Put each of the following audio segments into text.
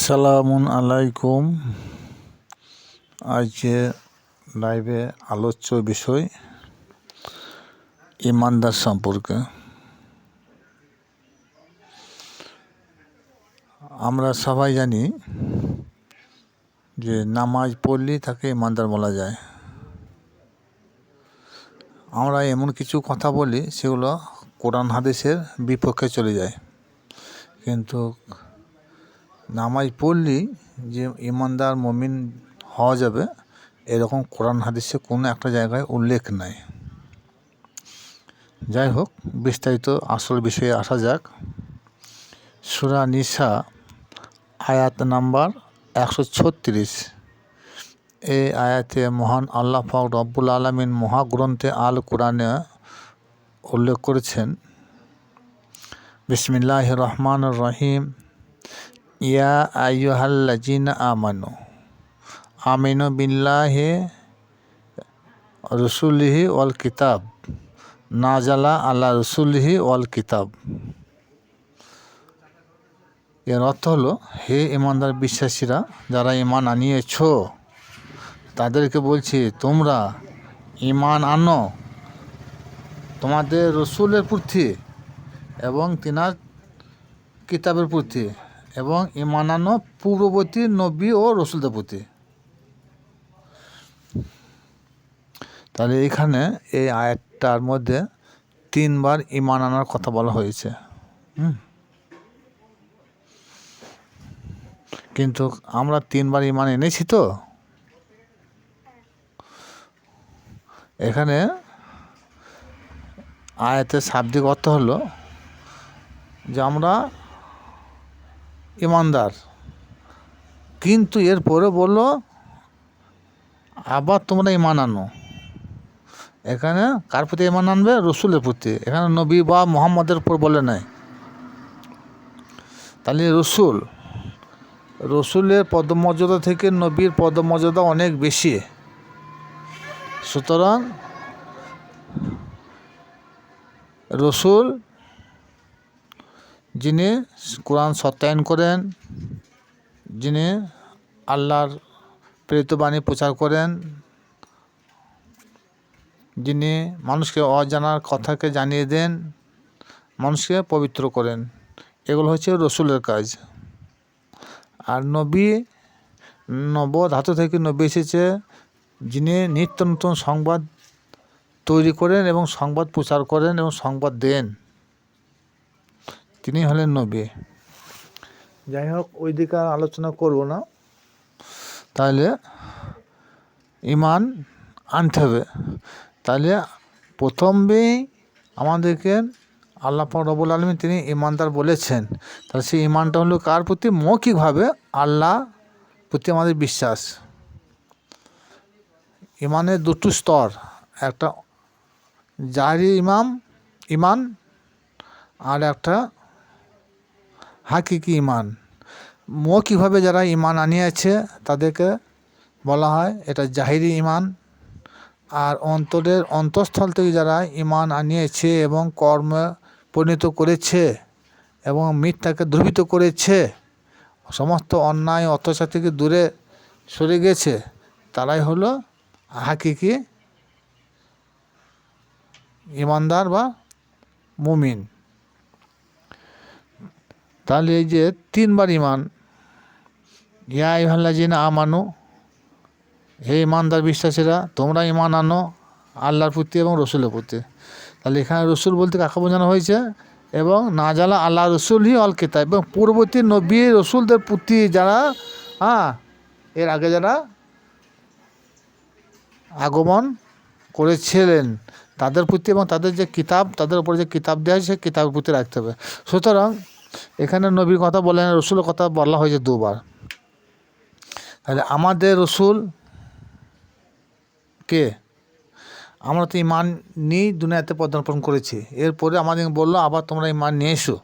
আসসালামু আলাইকুম। আজকে লাইভে আলোচ্য বিষয় ইমানদার সম্পর্কে। আমরা সবাই জানি যে নামাজ পড়লেই তাকে ইমানদার বলা যায়। আমরা এমন কিছু কথা বলি সেগুলো কোরআন হাদিসের বিপক্ষে চলে যায়, কিন্তু নামাজ পড়লেই যে ইমানদার মুমিন হওয়া যাবে এরকম কোরআন হাদিসে কোনো একটা জায়গায় উল্লেখ নাই। যাই হোক, বিস্তারিত আসল বিষয়ে আসা যাক। সূরা নিসা আয়াত নাম্বার 136। এই আয়াতে মহান আল্লাহ পাক রব্বুল আলামিন মহাগ্রন্থে আল কোরআনে উল্লেখ করেছেন, বিসমিল্লাহির রহমানির রহিম, ইয়া আইয়ুহাল্লাযীনা আমিনু বিল্লাহি রসুলিহি ওয়াল কিতাব নাজালা আলা রসুলিহি ওয়াল কিতাব। এর অর্থ হলো, হে ইমানদার বিশ্বাসীরা, যারা ইমান আনিয়েছ তাদেরকে বলছি, তোমরা ইমান আনো তোমাদের রসুলের প্রতি এবং তিনার কিতাবের প্রতি, এবং ইমান আনো পূর্ববর্তী নবী ও রসুলদের প্রতি। তাহলে এখানে এই আয়াতটার মধ্যে 3 বার ইমান আনার কথা বলা হয়েছে। কিন্তু আমরা 3 বার ইমান এনেছি তো? এখানে আয়াতের শাব্দিক অর্থ হলো যে আমরা ইমানদার, কিন্তু এরপরে বললো আবার তোমরা ইমান আনো। এখানে কার প্রতি ইমান আনবে? রসুলের প্রতি। এখানে নবী বা মুহাম্মদের উপর বলে নাই। তাহলে রসুলের পদমর্যাদা থেকে নবীর পদমর্যাদা অনেক বেশি। সুতরাং রসুল যিনি কোরআন সত্যায়ন করেন, যিনি আল্লাহর প্রেরিত বাণী প্রচার করেন, যিনি মানুষকে অজানার কথাকে জানিয়ে দেন, মানুষকে পবিত্র করেন, এগুলো হচ্ছে রসুলের কাজ। আর নবী, নব ধাতু থেকে নবী এসেছে, যিনি নিত্য নতুন সংবাদ তৈরি করেন এবং সংবাদ প্রচার করেন এবং সংবাদ দেন, তিনি হলেন নবী। যাই হোক, ওই দিকে আলোচনা করব না। তাহলে ইমান আনতে হবে। তাহলে প্রথমেই আমাদেরকে আল্লাহ পাক রব্বুল আলামিন তিনি ইমানদার বলেছেন। তাহলে সেই ইমানটা হলো কার প্রতি? মৌখিকভাবে আল্লাহ প্রতি আমাদের বিশ্বাস। ইমানের 2টো স্তর, একটা জাহরি ইমান আর একটা হাকিকি ইমান। মৌখিকভাবে যারা ইমান আনিয়েছে তাদেরকে বলা হয় এটা জাহিরি ইমান। আর অন্তঃস্থল থেকে যারা ইমান আনিয়েছে এবং কর্মে পরিণত করেছে এবং মিথ্যাকে ধ্রুবিত করেছে, সমস্ত অন্যায় অত্যাচার থেকে দূরে সরে গেছে, তারাই হলো হাকিকি ইমানদার বা মুমিন। তাহলে এই যে 3 বার ইমান, ইয়া আইয়ুহাল্লাযীনা আমানু, হে ইমানদার বিশ্বাসীরা, তোমরা ইমান আনো আল্লাহর প্রতি এবং রসুলের প্রতি। তাহলে এখানে রসুল বলতে কাকে বোঝানো হয়েছে? এবং নাজালা আল্লাহ রসুলহি ওয়াল কিতাব, এবং পূর্ববর্তী নবী রসুলদের প্রতি যারা এর আগে যারা আগমন করেছিলেন তাদের প্রতি, এবং তাদের যে কিতাব, তাদের উপরে যে কিতাব দেওয়া হয়েছে সেই কিতাবের প্রতি রাখতে হবে। সুতরাং এখানে নবীর কথা বলেন, রসুলের কথা বলা হয়েছে 2 বার। তাহলে আমাদের রসুল কে? আমরা তো ইমান নিয়েই দুনিয়াতে পদার্পণ করেছি। এরপরে আমাদের বললো আবার তোমরা ইমান নিয়ে এসো।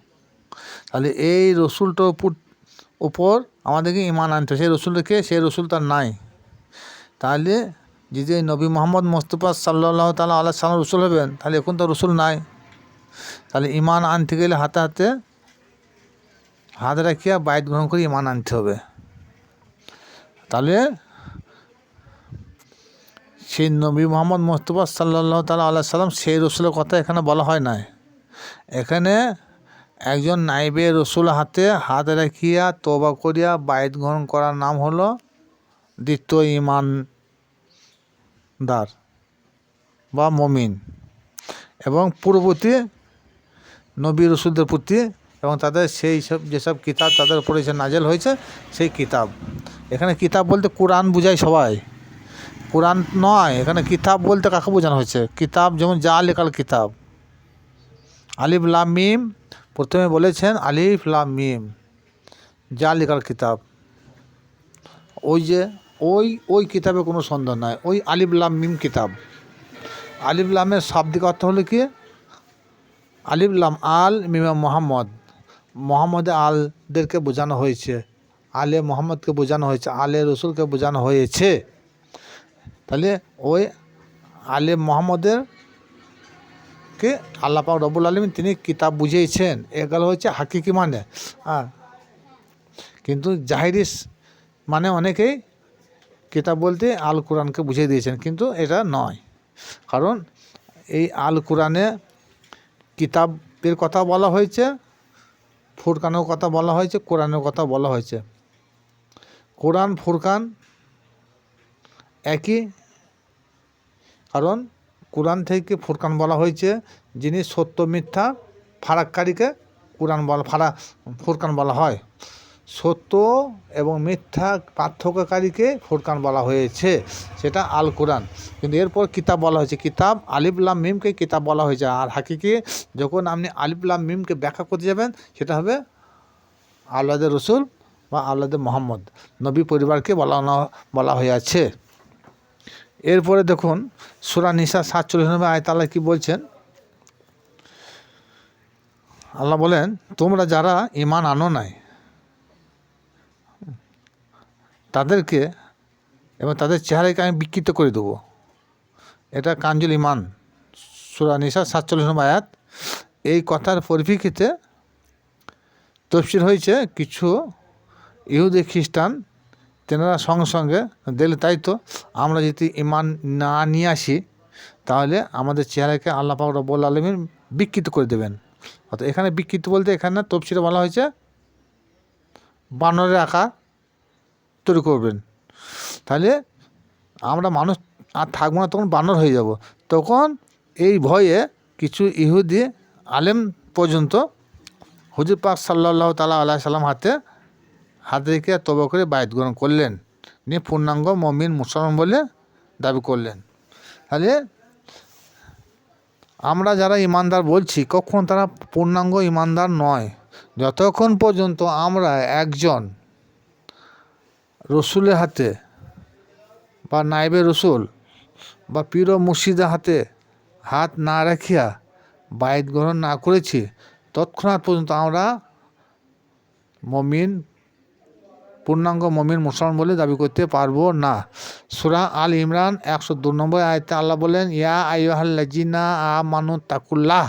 তাহলে এই রসুলটার উপর আমাদেরকে ইমান আনতে হয়। সেই রসুলকে, সেই রসুল তার নাই। তাহলে যদি নবী মোহাম্মদ মুস্তাফা সাল্লাল্লাহু তাআলা আলাইহি সাল্লাম রসুল হবেন, তাহলে এখন তো রসুল নাই। তাহলে ইমান আনতে গেলে হাতে হাতে হাত রাখিয়া বায়াত গ্রহণ করে ইমান আনতে হবে। তাহলে সেই নবী মোহাম্মদ মুস্তাফা সাল্লাল্লাহু তাআলা আলাইহি সাল্লাম সেই রসুলের কথা এখানে বলা হয় নাই। এখানে একজন নাইবে রসুল হাতে হাত রাখিয়া তওবা করিয়া বায়াত গ্রহণ করার নাম হলো দ্বিতীয় ইমানদার বা মমিন, এবং পূর্ববর্তী নবী রসুলদের প্রতি এবং তাদের সেই সব যেসব কিতাব তাদের উপরে এসে নাজেল হয়েছে সেই কিতাব। এখানে কিতাব বলতে কোরআন বুঝায় সবাই, কোরআন নয়। এখানে কিতাব বলতে কাকে বোঝানো হয়েছে? কিতাব যেমন জালিকাল কিতাব, আলিফ লাম মিম, প্রথমে বলেছেন আলিফ লাম মিম জালিকাল কিতাব। ওই যে ওই কিতাবে কোনো সন্দেহ নাই, ওই আলিফ লাম মিম কিতাব। আলিফ লামের শাব্দিক অর্থ হলো কি? আলিফ লাম আল মিমা মোহাম্মদ, মোহাম্মদে আলদেরকে বোঝানো হয়েছে, আলে মোহাম্মদকে বোঝানো হয়েছে, আলে রসুলকে বোঝানো হয়েছে। তাহলে ওই আলে মোহাম্মদের কে আল্লাহ পাক রব্বুল আলামিন তিনি কিতাব বুঝিয়েছেন, এগুলো হচ্ছে হাকিকি মানে। কিন্তু জাহিরি মানে অনেকেই কিতাব বলতে আল কোরআনকে বুঝিয়ে দিয়েছেন, কিন্তু এটা নয়। কারণ এই আল কোরআনে কিতাবের কথা বলা হয়েছে, ফুরকানের কথা বলা হয়েছে, কোরআনের কথা বলা হয়েছে। কোরআন ফুরকান একই, কারণ কোরআন থেকে ফুরকান বলা হয়েছে, যিনি সত্য মিথ্যা ফারাককারীকে কোরআন ফুরকান বলা হয়। সত্য এবং মিথ্যা পার্থক্যকারীকে ফুরকান বলা হয়েছে, সেটা আল কোরআন। কিন্তু এরপর কিতাব বলা হয়েছে, কিতাব আলিফ লাম মিমকে কিতাব বলা হয়েছে। আর হাকিকি যখন আপনি আলিফ লাম মিমকে ব্যাখ্যা করতে যাবেন, সেটা হবে আওলাদে রসুল বা আওলাদে মোহাম্মদ, নবী পরিবারকে বলা হয়েছে। এরপরে দেখুন সূরা নিসা 47 নম্বর আয়াতে আল্লাহ কি বলছেন? আল্লাহ বলেন, তোমরা যারা ঈমান আনো নাই তাদেরকে এবং তাদের চেহারাকে আমি বিকৃত করে দেবো। এটা কানজুল ঈমান, সূরা নিসা 47 নম্বর আয়াত। এই কথার পরিপ্রেক্ষিতে তাফসীর হয়েছে, কিছু ইহুদি খ্রিস্টান তেনারা সঙ্গে সঙ্গে দিলে তাই তো আমরা যদি ঈমান না নিয়ে আসি তাহলে আমাদের চেহারাকে আল্লাহ পাক রব্বুল আলামিন বিকৃত করে দেবেন। অর্থাৎ এখানে বিকৃত বলতে এখানে তাফসীরে বলা হয়েছে বানরের আকার তৈরি করবেন। তাহলে আমরা মানুষ আর থাকবো না, তখন বানর হয়ে যাব। তখন এই ভয়ে কিছু ইহুদি আলেম পর্যন্ত হুজুর পাক সাল্লাল্লাহু তাআলা আলাইহি সাল্লাম হাত রেখে তওবা করে বায়াত গ্রহণ করলেন, নিয়ে পূর্ণাঙ্গ মুমিন মুসলমান বলে দাবি করলেন। তাহলে আমরা যারা ইমানদার বলছি, কখন তারা পূর্ণাঙ্গ ইমানদার নয় যতক্ষণ পর্যন্ত আমরা একজন রসুলের হাতে বা নাইবে রসুল বা পীর ও মুর্শিদের হাতে হাত না রাখিয়া বায়াত গ্রহণ না করেছি, তৎক্ষণাৎ পর্যন্ত আমরা মমিন, পূর্ণাঙ্গ মমিন মুসলমান বলে দাবি করতে পারবো না। সূরা আল ইমরান 102 নম্বর আয়াতে আল্লাহ বলেন, ইয়া আইয়ুহাল্লাযিনা আমানু তাকুল্লাহ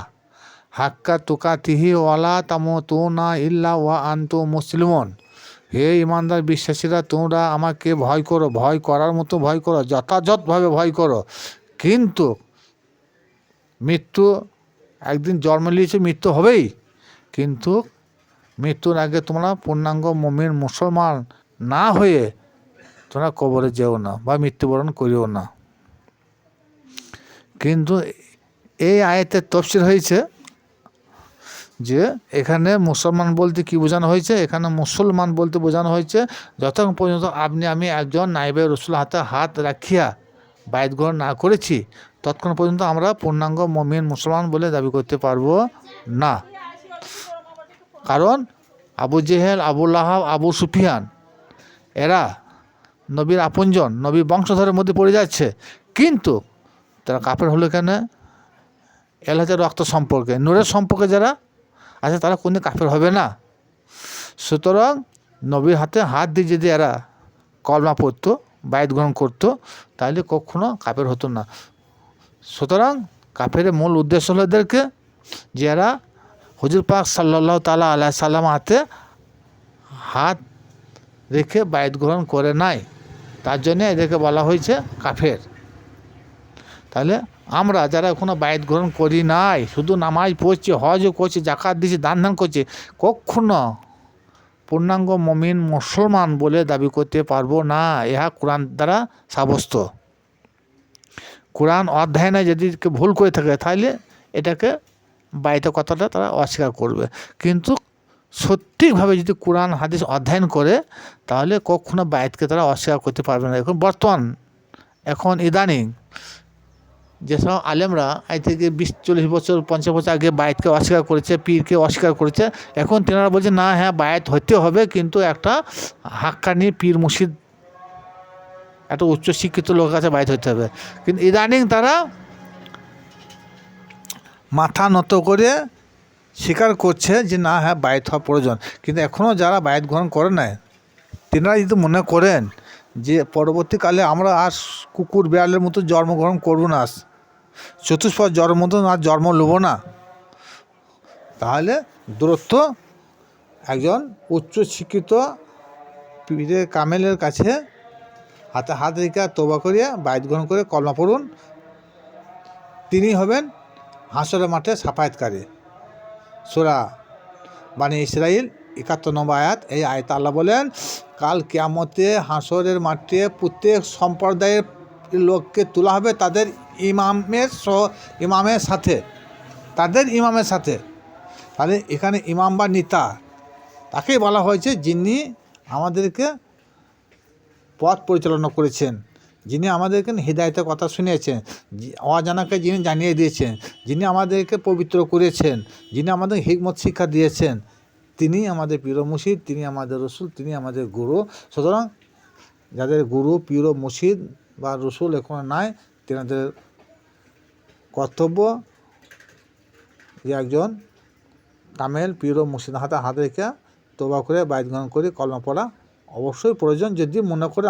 হাক্কা তুকাতিহি ওয়ালা তামুতুনা ইল্লা ওয়া আনতুম মুসলিমুন। হে ইমানদার বিশ্বাসীরা, তোমরা আমাকে ভয় করো, ভয় করার মতো ভয় করো, যথাযথভাবে ভয় করো। কিন্তু মৃত্যু একদিন জন্ম নিয়েছে, মৃত্যু হবেই, কিন্তু মৃত্যুর আগে তোমরা পূর্ণাঙ্গ মুমিন মুসলমান না হয়ে তোমরা কবরে যেও না বা মৃত্যুবরণ করিও না। কিন্তু এই আয়াতের তাফসীর হয়েছে যে এখানে মুসলমান বলতে কি বোঝানো হয়েছে? এখানে মুসলমান বলতে বোঝানো হয়েছে যতক্ষণ পর্যন্ত আমি একজন নাইবে রসুল হাতে হাত রাখিয়া বায়াত গ্রহণ না করেছি, ততক্ষণ পর্যন্ত আমরা পূর্ণাঙ্গ মুমিন মুসলমান বলে দাবি করতে পারবো না। কারণ আবু জেহেল, আবু লাহাব, আবু সুফিয়ান এরা নবীর আপনজন, নবীর বংশধরের মধ্যে পড়ে যাচ্ছে, কিন্তু তারা কাফের হলো কেন? এলাকার রক্ত সম্পর্কে, নূরের সম্পর্কে যারা আছে তারা কোনদিন কাফের হবে না। সুতরাং নবীর হাতে হাত দিয়ে যদি এরা কলমা পড়তো, বায়াত গ্রহণ করতো, তাহলে কখনো কাফের হতো না। সুতরাং কাফের মূল উদ্দেশ্য হলো এদেরকে যে এরা হুজুর পাক সাল্লাল্লাহু তাআলা আলাইহি সাল্লাম হাতে হাত রেখে বায়াত গ্রহণ করে নাই, তার জন্যে এদেরকে বলা হয়েছে কাফের। তাহলে আমরা যারা এখনো বায়াত গ্রহণ করি নাই, শুধু নামাজ পড়ছি, হজও করছি, জাকাত দিচ্ছি, দান ধ্যান করছি, কখনো পূর্ণাঙ্গ মুমিন মুসলমান বলে দাবি করতে পারবো না। ইহা কোরআন দ্বারা সাব্যস্ত। কোরআন অধ্যয়নে যদি কেউ ভুল করে থাকে তাহলে এটাকে বায়াতের কথাটা তারা অস্বীকার করবে। কিন্তু সঠিকভাবে যদি কোরআন হাদিস অধ্যয়ন করে তাহলে কখনো বায়াতকে তারা অস্বীকার করতে পারবে না। এখন ইদানিং যেসব আলেমরা আজ থেকে 20-40 বছর 50 বছর আগে বায়াতকে অস্বীকার করেছে, পীরকে অস্বীকার করেছে, এখন তেনারা বলছে না, হ্যাঁ বায়াত হতে হবে, কিন্তু একটা হাক্কানি পীর মুর্শিদ, একটা উচ্চশিক্ষিত লোকের কাছে বায়াত হতে হবে। কিন্তু ইদানিং তারা মাথা নত করে স্বীকার করছে যে না, হ্যাঁ বায়াত হওয়া প্রয়োজন। কিন্তু এখনও যারা বায়াত গ্রহণ করে নাই, তেনারা যদি মনে করেন যে পরবর্তীকালে আমরা আর কুকুর বিড়ালের মতো জন্মগ্রহণ করব না, চতুষ্পদ জন্ম মতো আর জন্ম নেব না, তাহলে দূরত্ব একজন উচ্চশিক্ষিত পীরে কামেলের কাছে হাতে হাত রেখে তওবা করিয়া বায়াত গ্রহণ করে কলমা পড়ুন। তিনি হবেন হাসরের মাঠে সাফায়াতকারী। সূরা বানী ইসরাইল 71 নম্বর আয়াত। এই আয়াতে আল্লাহ বলেন, কাল কিয়ামতে হাসরের মাঠে প্রত্যেক সম্প্রদায়ের লোককে তোলা হবে তাদের ইমামের সাথে। তাহলে এখানে ইমাম বা নেতা তাকেই বলা হয়েছে যিনি আমাদেরকে পথ পরিচালনা করেছেন, যিনি আমাদেরকে হিদায়তের কথা শুনিয়েছেন, অজানাকে যিনি জানিয়ে দিয়েছেন, যিনি আমাদেরকে পবিত্র করেছেন, যিনি আমাদের হিকমত শিক্ষা দিয়েছেন, তিনি আমাদের পীর মুর্শিদ, তিনি আমাদের রসুল, তিনি আমাদের গুরু। সুতরাং যাদের গুরু, পীর, মুর্শিদ বা রসুল এখন নাই, তেনাদের কর্তব্য যে একজন কামেল পীর মুর্শিদ হাতে হাত রেখে তওবা করে বায়াত গ্রহণ করে কলমা পড়া অবশ্যই প্রয়োজন। যদি মনে করে